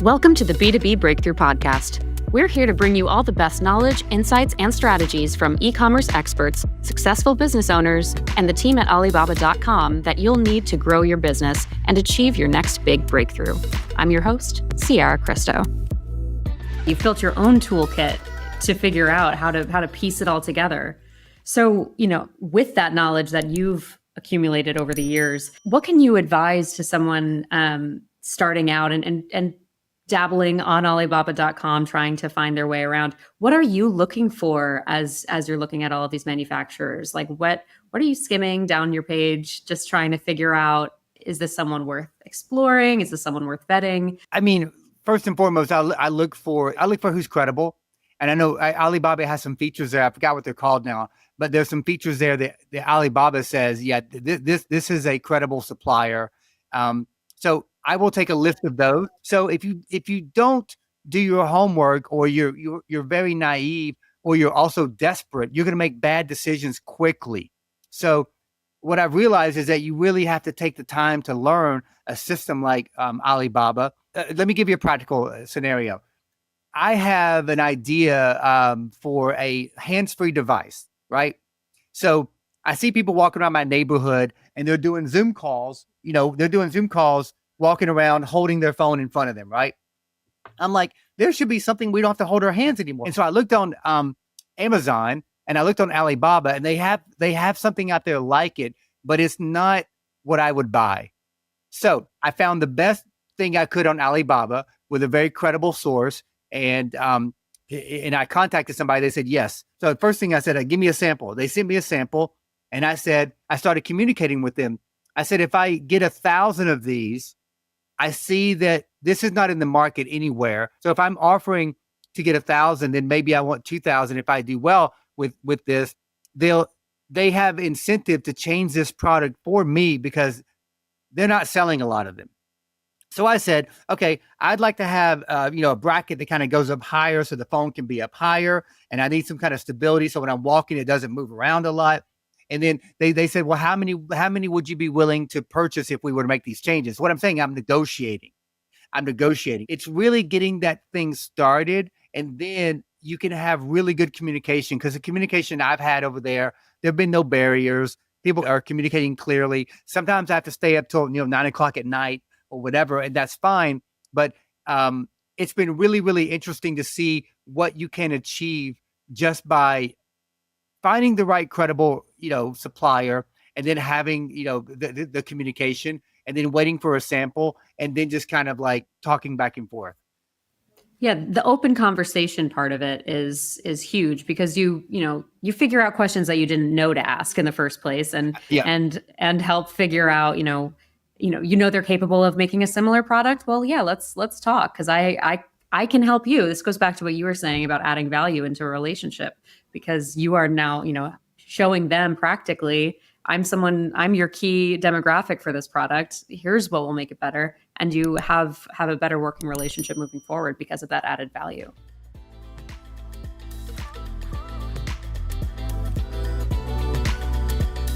Welcome to the B2B Breakthrough podcast. We're here to bring you all the best knowledge, insights, and strategies from e-commerce experts, successful business owners, and the team at Alibaba.com that you'll need to grow your business and achieve your next big breakthrough. I'm your host, Ciara Cristo. You've built your own toolkit to figure out how to piece it all together. So, with that knowledge that you've accumulated over the years, what can you advise to someone starting out and dabbling on Alibaba.com, trying to find their way around? What are you looking for as you're looking at all of these manufacturers? Like what are you skimming down your page, just trying to figure out, is this someone worth exploring? Is this someone worth vetting? I mean, first and foremost, I look for who's credible. And I know Alibaba has some features there. I forgot what they're called now, but there's some features there that Alibaba says, yeah, this is a credible supplier. So I will take a list of those. So if you don't do your homework, or you're very naive, or you're also desperate, you're going to make bad decisions quickly. So what I've realized is that you really have to take the time to learn a system like Alibaba. Let me give you a practical scenario. I have an idea for a hands-free device, right? So I see people walking around my neighborhood and they're doing Zoom calls. Walking around holding their phone in front of them, right? I'm like, there should be something we don't have to hold our hands anymore. And so I looked on Amazon and I looked on Alibaba, and they have something out there like it, but it's not what I would buy. So I found the best thing I could on Alibaba with a very credible source, and I contacted somebody. They said yes. So the first thing I said, give me a sample. They sent me a sample, and I started communicating with them. I said, if I get 1,000 of these, I see that this is not in the market anywhere. So if I'm offering to get 1,000, then maybe I want 2,000. If I do well with this, they have incentive to change this product for me because they're not selling a lot of them. So I said, okay, I'd like to have a bracket that kind of goes up higher so the phone can be up higher, and I need some kind of stability so when I'm walking it doesn't move around a lot. And then they said, well, how many would you be willing to purchase if we were to make these changes? What I'm saying, I'm negotiating. It's really getting that thing started, and then you can have really good communication, because the communication I've had over there have been no barriers. People are communicating clearly. Sometimes I have to stay up till 9:00 at night or whatever, and that's fine. But it's been really, really interesting to see what you can achieve just by finding the right credible, supplier, and then having, the communication, and then waiting for a sample, and then just kind of like talking back and forth. Yeah, the open conversation part of it is huge, because you figure out questions that you didn't know to ask in the first place, and help figure out, they're capable of making a similar product. Well, yeah, let's talk, because I can help you. This goes back to what you were saying about adding value into a relationship, because you are now, showing them practically, I'm your key demographic for this product. Here's what will make it better. And you have a better working relationship moving forward because of that added value.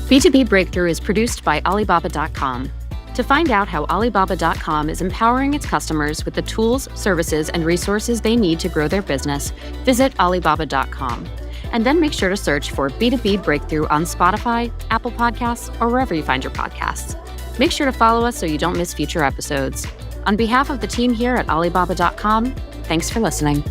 B2B Breakthrough is produced by Alibaba.com. To find out how Alibaba.com is empowering its customers with the tools, services, and resources they need to grow their business, visit Alibaba.com. And then make sure to search for B2B Breakthrough on Spotify, Apple Podcasts, or wherever you find your podcasts. Make sure to follow us so you don't miss future episodes. On behalf of the team here at Alibaba.com, thanks for listening.